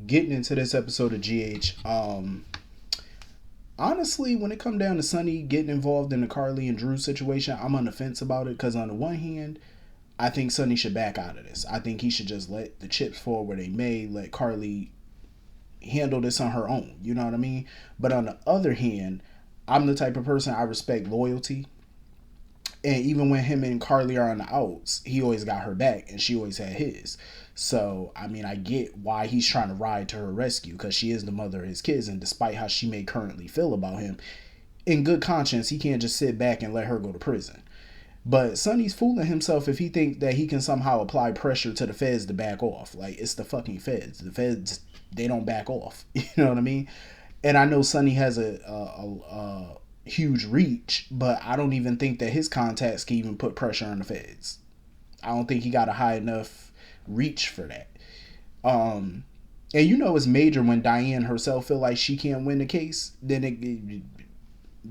getting into this episode of GH, honestly, when it come down to Sonny getting involved in the Carly and Drew situation, I'm on the fence about it because on the one hand, I think Sonny should back out of this. I think he should just let the chips fall where they may, let Carly handle this on her own. You know what I mean? But on the other hand, I'm the type of person I respect loyalty. And even when him and Carly are on the outs, he always got her back and she always had his. So, I mean, I get why he's trying to ride to her rescue because she is the mother of his kids. And despite how she may currently feel about him, in good conscience, he can't just sit back and let her go to prison. But Sonny's fooling himself if he thinks that he can somehow apply pressure to the feds to back off. Like, it's the fucking feds. The feds, they don't back off. You know what I mean? And I know Sonny has a huge reach, but I don't even think that his contacts can even put pressure on the feds. I don't think he got a high enough reach for that. And you know it's major when Diane herself feel like she can't win the case. Then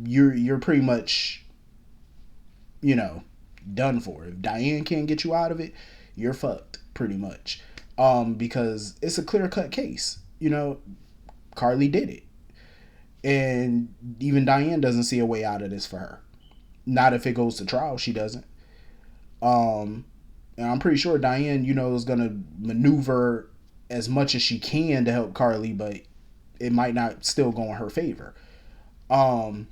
you're pretty much, you know, done for. If Diane can't get you out of it, you're fucked pretty much. Because it's a clear cut case. You know, Carly did it. And even Diane doesn't see a way out of this for her. Not if it goes to trial, she doesn't. And I'm pretty sure Diane, you know, is gonna maneuver as much as she can to help Carly, but it might not still go in her favor. Um,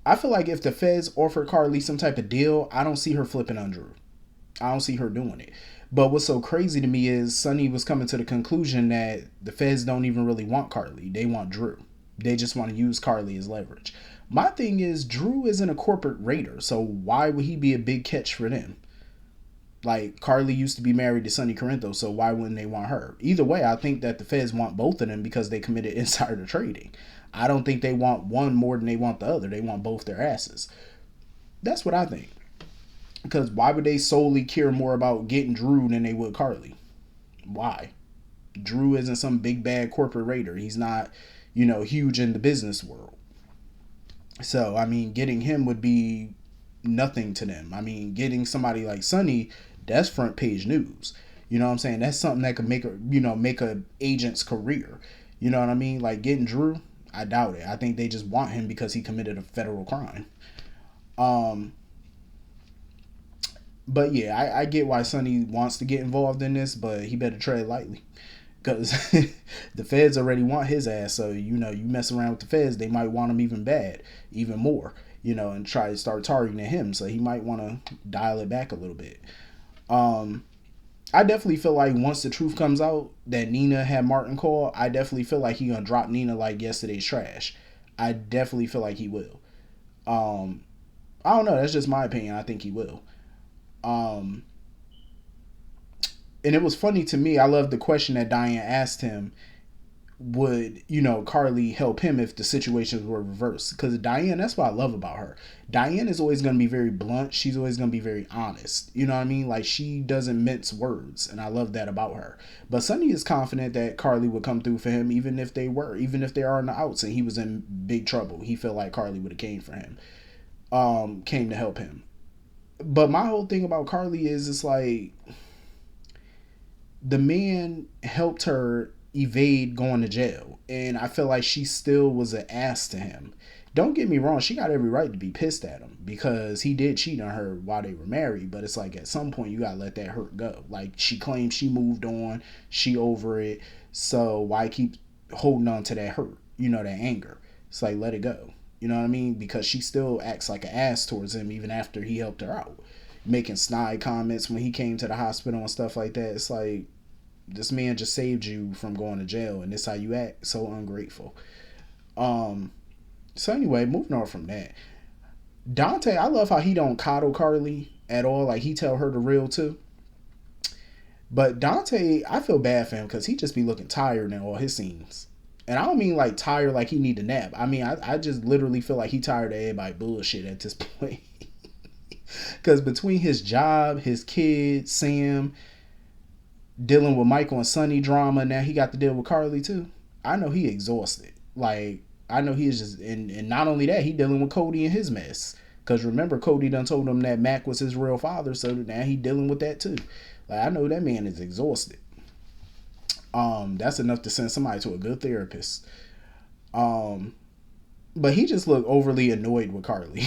I feel like if the feds offer Carly some type of deal, I don't see her flipping on Drew. I don't see her doing it. But what's so crazy to me is Sonny was coming to the conclusion that the feds don't even really want Carly. They want Drew. They just want to use Carly as leverage. My thing is, Drew isn't a corporate raider, so why would he be a big catch for them? Like, Carly used to be married to Sonny Corinto, so why wouldn't they want her? Either way, I think that the feds want both of them because they committed insider trading. I don't think they want one more than they want the other. They want both their asses. That's what I think. Because why would they solely care more about getting Drew than they would Carly? Why? Drew isn't some big bad corporate raider. He's not, you know, huge in the business world. So, I mean, getting him would be nothing to them. I mean, getting somebody like Sonny, that's front page news. You know what I'm saying? That's something that could make a, you know, make a agent's career. You know what I mean? Like getting Drew, I doubt it. I think they just want him because he committed a federal crime. Um, but yeah, I get why Sonny wants to get involved in this, but he better tread lightly. Because the feds already want his ass. So, you know, you mess around with the feds, they might want him even more, you know, and try to start targeting him. So he might want to dial it back a little bit. I definitely feel like once the truth comes out that Nina had Martin call, I definitely feel like he gonna drop Nina like yesterday's trash. I definitely feel like he will. Um, I don't know. That's just my opinion. I think he will. Um, and it was funny to me. I love the question that Diane asked him. Would, you know, Carly help him if the situations were reversed? Because Diane, that's what I love about her. Diane is always going to be very blunt. She's always going to be very honest. You know what I mean? Like, she doesn't mince words, and I love that about her. But Sonny is confident that Carly would come through for him, even if they are in the outs and he was in big trouble. He felt like Carly would have came for him, came to help him. But my whole thing about Carly is, it's like the man helped her evade going to jail, and I feel like she still was an ass to him. Don't get me wrong, she got every right to be pissed at him because he did cheat on her while they were married, but it's like at some point you gotta let that hurt go. Like, she claims she moved on, she over it, so why keep holding on to that hurt, you know, that anger? It's like, let it go. You know what I mean? Because she still acts like an ass towards him even after he helped her out, making snide comments when he came to the hospital and stuff like that. It's like, this man just saved you from going to jail, and this how you act? So ungrateful. So anyway, moving on from that, Dante, I love how he don't coddle Carly at all. Like, he tell her the real too. But Dante, I feel bad for him because he just be looking tired in all his scenes. And I don't mean like tired like he need a nap. I mean, I just literally feel like he tired of everybody bullshit at this point. Because between his job, his kids, Sam, dealing with Michael and Sonny drama, now he got to deal with Carly too. I know he exhausted. Like, I know he is just, and not only that, he dealing with Cody and his mess. Because remember, Cody done told him that Mac was his real father, so now he dealing with that too. Like, I know that man is exhausted. That's enough to send somebody to a good therapist. Um, but he just looked overly annoyed with Carly.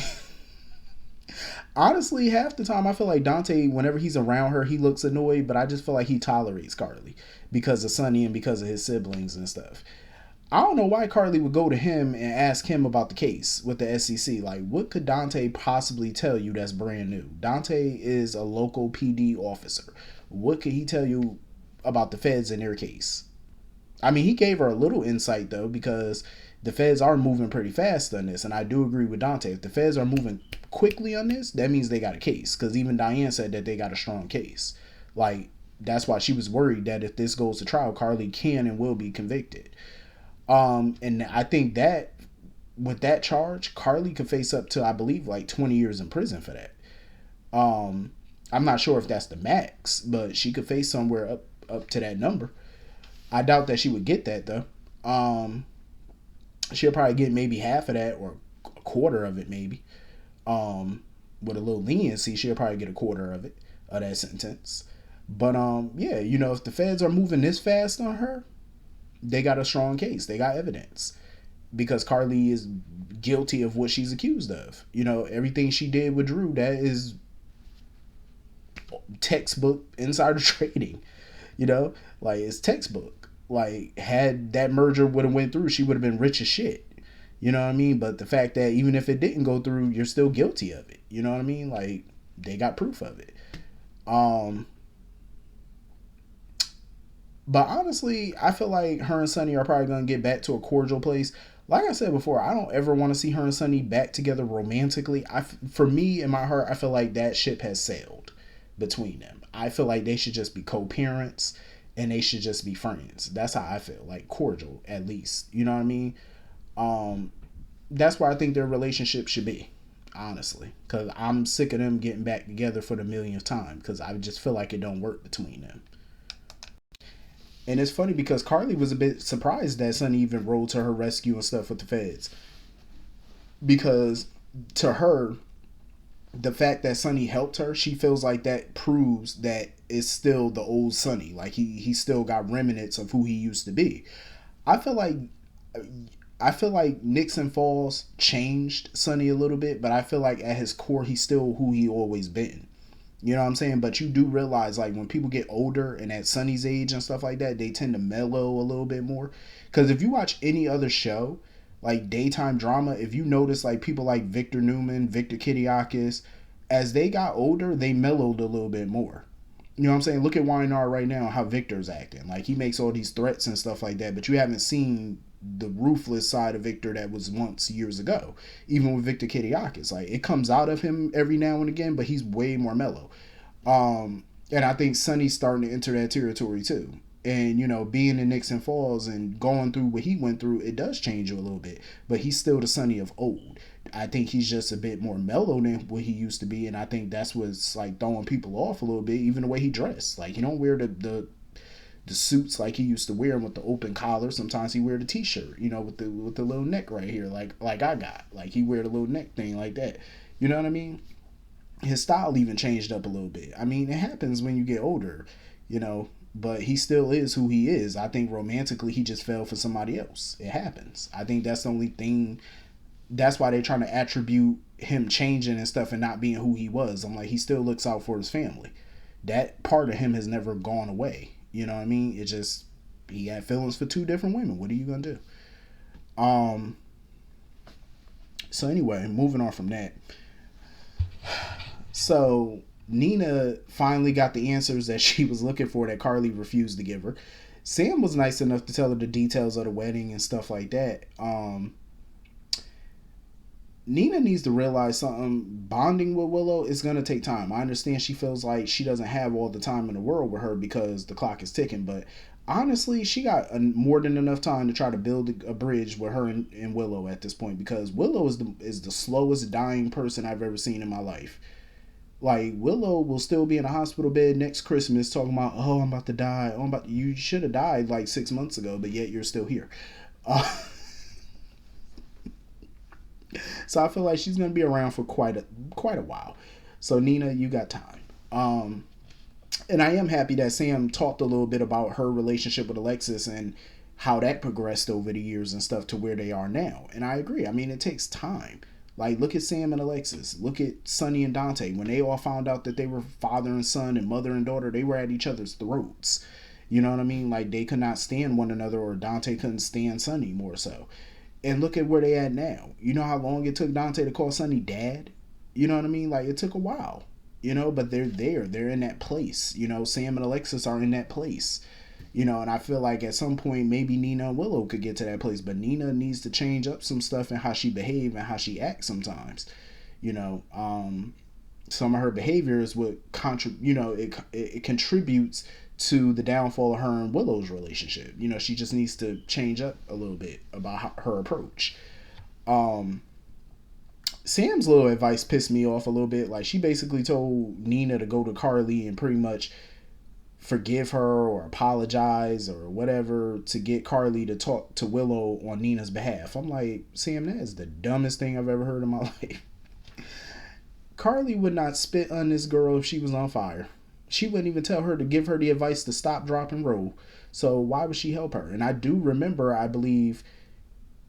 Honestly, half the time I feel like Dante, whenever he's around her, he looks annoyed, but I just feel like he tolerates Carly because of Sonny and because of his siblings and stuff. I don't know why Carly would go to him and ask him about the case with the SEC. Like, what could Dante possibly tell you that's brand new? Dante is a local PD officer. What could he tell you about the feds in their case? I mean, he gave her a little insight though, because the feds are moving pretty fast on this, and I do agree with Dante. If the feds are moving quickly on this, that means they got a case. Because even Diane said that they got a strong case. Like, that's why she was worried that if this goes to trial, Carly can and will be convicted. And I think that with that charge, Carly could face up to, I believe, like 20 years in prison for that. I'm not sure if that's the max, but she could face somewhere up to that number. I doubt that she would get that though. She'll probably get maybe half of that or a quarter of it maybe. With a little leniency, she'll probably get a quarter of that sentence. But yeah, if the feds are moving this fast on her, they got a strong case. They got evidence because Carly is guilty of what she's accused of. Everything she did with Drew, that is textbook insider trading. Like, it's textbook. Like, had that merger would have went through, she would have been rich as shit. You know what I mean? But the fact that even if it didn't go through, you're still guilty of it. You know what I mean? Like, they got proof of it. But honestly, I feel like her and Sonny are probably going to get back to a cordial place. Like I said before, I don't ever want to see her and Sonny back together romantically. For me, in my heart, I feel like that ship has sailed between them. I feel like they should just be co-parents and they should just be friends. That's how I feel, like cordial at least. You know what I mean? That's where I think their relationship should be, honestly, because I'm sick of them getting back together for the millionth time because I just feel like it don't work between them. And it's funny because Carly was a bit surprised that Sonny even rolled to her rescue and stuff with the feds. Because to her, the fact that Sonny helped her, she feels like that proves that it's still the old Sonny. Like he still got remnants of who he used to be. I feel like Nixon Falls changed Sonny a little bit, but I feel like at his core he's still who he always been. You know what I'm saying? But you do realize, like, when people get older and at Sonny's age and stuff like that, they tend to mellow a little bit more. Because if you watch any other show, like daytime drama, if you notice, like, people like Victor Newman, Victor Kiriakis, as they got older, they mellowed a little bit more. You know what I'm saying? Look at Wynar right now, how Victor's acting. Like, he makes all these threats and stuff like that, but you haven't seen the ruthless side of Victor that was once years ago. Even with Victor Kiriakis, like, it comes out of him every now and again, but he's way more mellow. And I think Sonny's starting to enter that territory too. And being in Nixon Falls and going through what he went through, it does change you a little bit. But he's still the Sonny of old. I think he's just a bit more mellow than what he used to be, and I think that's what's like throwing people off a little bit. Even the way he dressed, like, he don't wear the suits like he used to wear them with the open collar. Sometimes he wear the t-shirt, with the little neck right here, like I got. Like, he wear the little neck thing like that. You know what I mean? His style even changed up a little bit. I mean, it happens when you get older, but he still is who he is. I think romantically he just fell for somebody else. It happens. I think that's the only thing. That's why they're trying to attribute him changing and stuff and not being who he was. I'm like, he still looks out for his family. That part of him has never gone away. You know what I mean? It just, he had feelings for two different women. What are you gonna do? So anyway, moving on from that. So Nina finally got the answers that she was looking for that Carly refused to give her. Sam was nice enough to tell her the details of the wedding and stuff like that. Nina needs to realize something. Bonding with Willow is going to take time. I understand she feels like she doesn't have all the time in the world with her because the clock is ticking, but honestly, she got more than enough time to try to build a bridge with her and Willow at this point, because Willow is the slowest dying person I've ever seen in my life. Like, Willow will still be in a hospital bed next Christmas talking about, oh, I'm about to die. Oh, you should have died like 6 months ago, but yet you're still here. So I feel like she's gonna be around for quite a while. So Nina, you got time. And I am happy that Sam talked a little bit about her relationship with Alexis and how that progressed over the years and stuff to where they are now. And I agree. I mean, it takes time. Like, look at Sam and Alexis. Look at Sonny and Dante. When they all found out that they were father and son and mother and daughter, they were at each other's throats. You know what I mean? Like, they could not stand one another, or Dante couldn't stand Sonny more so. And look at where they at now. You know how long it took Dante to call Sonny dad? You know what I mean? Like, it took a while, but they're there. They're in that place. Sam and Alexis are in that place. And I feel like at some point maybe Nina and Willow could get to that place, but Nina needs to change up some stuff in how she behave and how she acts sometimes. You know, some of her behaviors would it contributes to the downfall of her and Willow's relationship. She just needs to change up a little bit about her approach. Um, Sam's little advice pissed me off a little bit. Like, she basically told Nina to go to Carly and pretty much forgive her or apologize or whatever to get Carly to talk to Willow on Nina's behalf. I'm like, Sam, that is the dumbest thing I've ever heard in my life. Carly would not spit on this girl if she was on fire. She wouldn't even tell her to give her the advice to stop, drop, and roll. So why would she help her? And I do remember, I believe,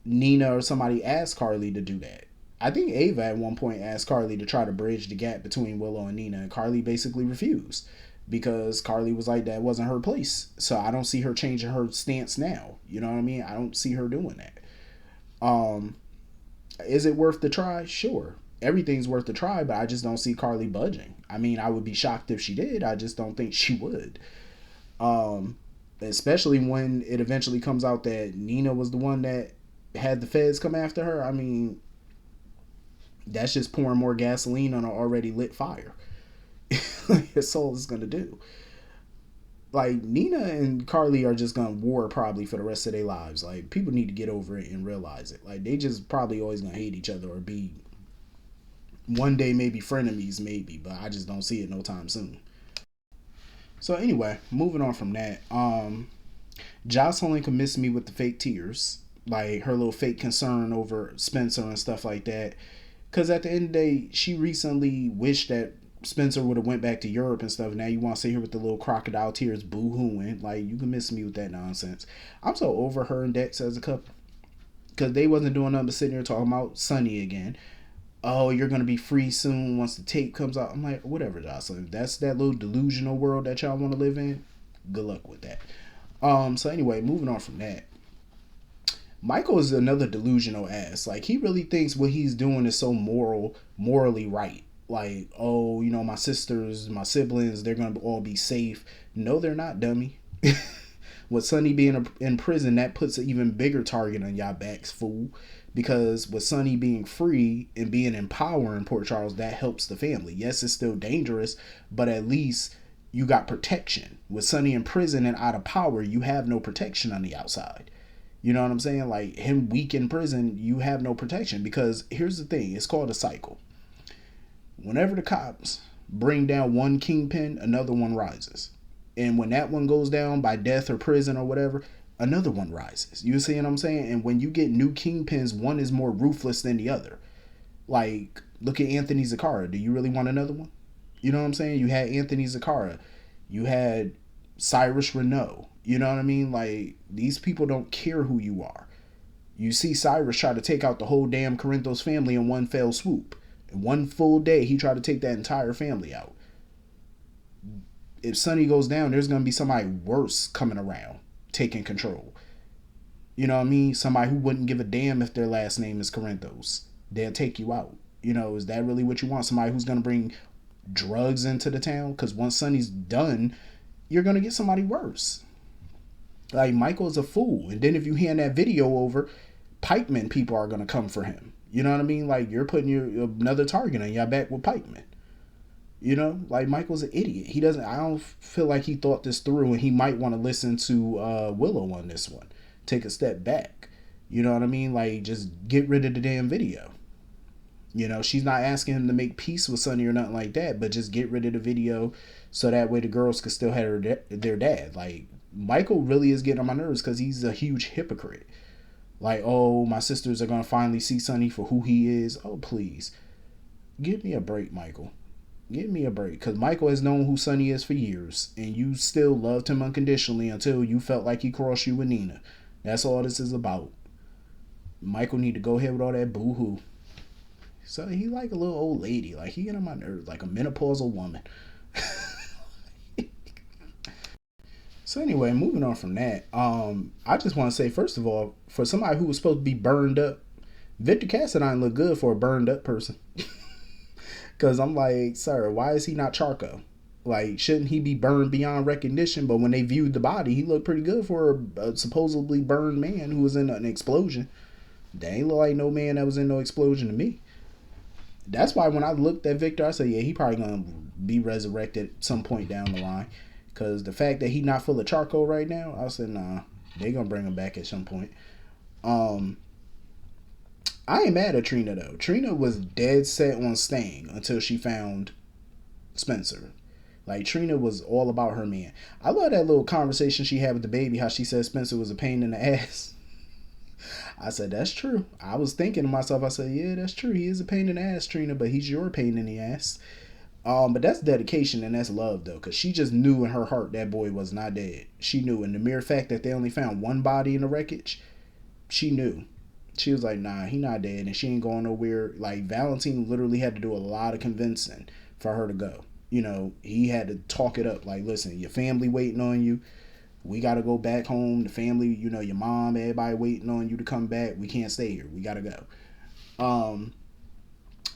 Nina or somebody asked Carly to do that. I think Ava at one point asked Carly to try to bridge the gap between Willow and Nina, and Carly basically refused because Carly was like, that wasn't her place. So I don't see her changing her stance now. You know what I mean? I don't see her doing that. Um, is it worth the try? Sure. Everything's worth the try, but I just don't see Carly budging. I mean, I would be shocked if she did. I just don't think she would. Um, Especially when it eventually comes out that Nina was the one that had the feds come after her. I mean, that's just pouring more gasoline on an already lit fire. That's all it's gonna do. Like, Nina and Carly are just gonna war probably for the rest of their lives. Like, people need to get over it and realize it. Like, they just probably always gonna hate each other or be one day maybe frenemies, maybe, but I just don't see it no time soon. So anyway, moving on from that, Jocelyn convinced me with the fake tears, like her little fake concern over Spencer and stuff like that. Because at the end of the day, she recently wished that Spencer would have went back to Europe and stuff. Now you want to sit here with the little crocodile tears boo-hooing. Like, you can miss me with that nonsense. I'm so over her and Dex as a couple. Because they wasn't doing nothing but sitting here talking about Sonny again. Oh, you're going to be free soon once the tape comes out. I'm like, whatever, Jocelyn. If that's that little delusional world that y'all want to live in, good luck with that. So anyway, moving on from that. Michael is another delusional ass. Like, he really thinks what he's doing is so morally right. Like, oh, my sisters, my siblings, they're going to all be safe. No, they're not, dummy. With Sonny being in prison, that puts an even bigger target on y'all backs, fool. Because with Sonny being free and being in power in Port Charles, that helps the family. Yes, it's still dangerous, but at least you got protection. With Sonny in prison and out of power, you have no protection on the outside. You know what I'm saying? Like, him weak in prison, you have no protection. Because here's the thing, it's called a cycle. Whenever the cops bring down one kingpin, another one rises. And when that one goes down by death or prison or whatever, another one rises. You see what I'm saying? And when you get new kingpins, one is more ruthless than the other. Like, look at Anthony Zaccara. Do you really want another one? You know what I'm saying? You had Anthony Zaccara. You had Cyrus Renault. You know what I mean? Like, these people don't care who you are. You see Cyrus try to take out the whole damn Corinthos family in one fell swoop. In one full day, he tried to take that entire family out. If Sonny goes down, there's going to be somebody worse coming around, taking control. You know what I mean? Somebody who wouldn't give a damn if their last name is Corinthos. They'll take you out. Is that really what you want? Somebody who's going to bring drugs into the town? Because once Sonny's done, you're going to get somebody worse. Like, Michael's a fool. And then if you hand that video over, pikemen people are going to come for him. You know what I mean? Like, you're putting another target on your back with pikemen. Like, Michael's an idiot. I don't feel like he thought this through, and he might want to listen to Willow on this one. Take a step back. You know what I mean? Like, just get rid of the damn video. She's not asking him to make peace with Sonny or nothing like that, but just get rid of the video so that way the girls could still have their dad. Like, Michael really is getting on my nerves because he's a huge hypocrite. Like, oh, my sisters are going to finally see Sonny for who he is. Oh, please. Give me a break, Michael. Give me a break. Because Michael has known who Sonny is for years, and you still loved him unconditionally until you felt like he crossed you with Nina. That's all this is about. Michael need to go ahead with all that boo-hoo. So he like a little old lady. Like, he get on my nerves. Like a menopausal woman. So anyway, moving on from that, I just want to say, first of all, for somebody who was supposed to be burned up, Victor Cassadine look good for a burned up person. Because I'm like, sir, why is he not Charco? Like, shouldn't he be burned beyond recognition? But when they viewed the body, he looked pretty good for a supposedly burned man who was in an explosion. They ain't look like no man that was in no explosion to me. That's why when I looked at Victor, I said, yeah, he probably gonna be resurrected at some point down the line. Because the fact that he not full of charcoal right now, I said, nah, they gonna bring him back at some point. I ain't mad at Trina though. Trina was dead set on staying until she found Spencer. Like, Trina was all about her man. I love that little conversation she had with the baby, how she said Spencer was a pain in the ass. I said, that's true. I was thinking to myself, I said, yeah, that's true. He is a pain in the ass, Trina, but he's your pain in the ass. But that's dedication and that's love, though, because she just knew in her heart that boy was not dead. She knew. And the mere fact that they only found one body in the wreckage, she knew. She was like, nah, he not dead, and she ain't going nowhere. Like, Valentine literally had to do a lot of convincing for her to go. You know, he had to talk it up. Like, listen, your family waiting on you. We got to go back home. The family, you know, your mom, everybody waiting on you to come back. We can't stay here. We got to go.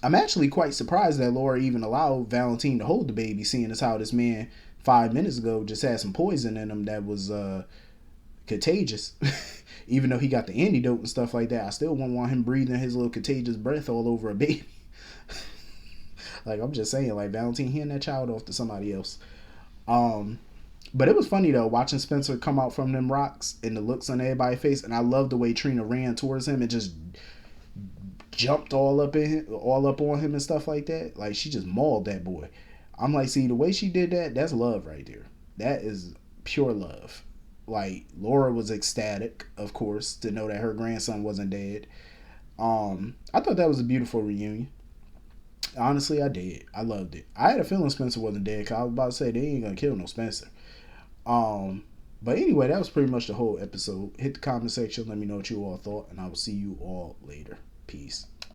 I'm actually quite surprised that Laura even allowed Valentine to hold the baby, seeing as how this man 5 minutes ago just had some poison in him that was contagious. Even though he got the antidote and stuff like that, I still wouldn't want him breathing his little contagious breath all over a baby. Like, I'm just saying, like, Valentine handing that child off to somebody else. But it was funny though, watching Spencer come out from them rocks and the looks on everybody's face, and I love the way Trina ran towards him and just jumped all up on him and stuff like that. Like, she just mauled that boy. I'm like, see, the way she did that, that's love right there. That is pure love. Like, Laura was ecstatic, of course, to know that her grandson wasn't dead. I thought that was a beautiful reunion. Honestly, I did. I loved it. I had a feeling Spencer wasn't dead, because I was about to say they ain't gonna kill no Spencer. But anyway, that was pretty much the whole episode. Hit the comment section, let me know what you all thought, and I will see you all later. Peace.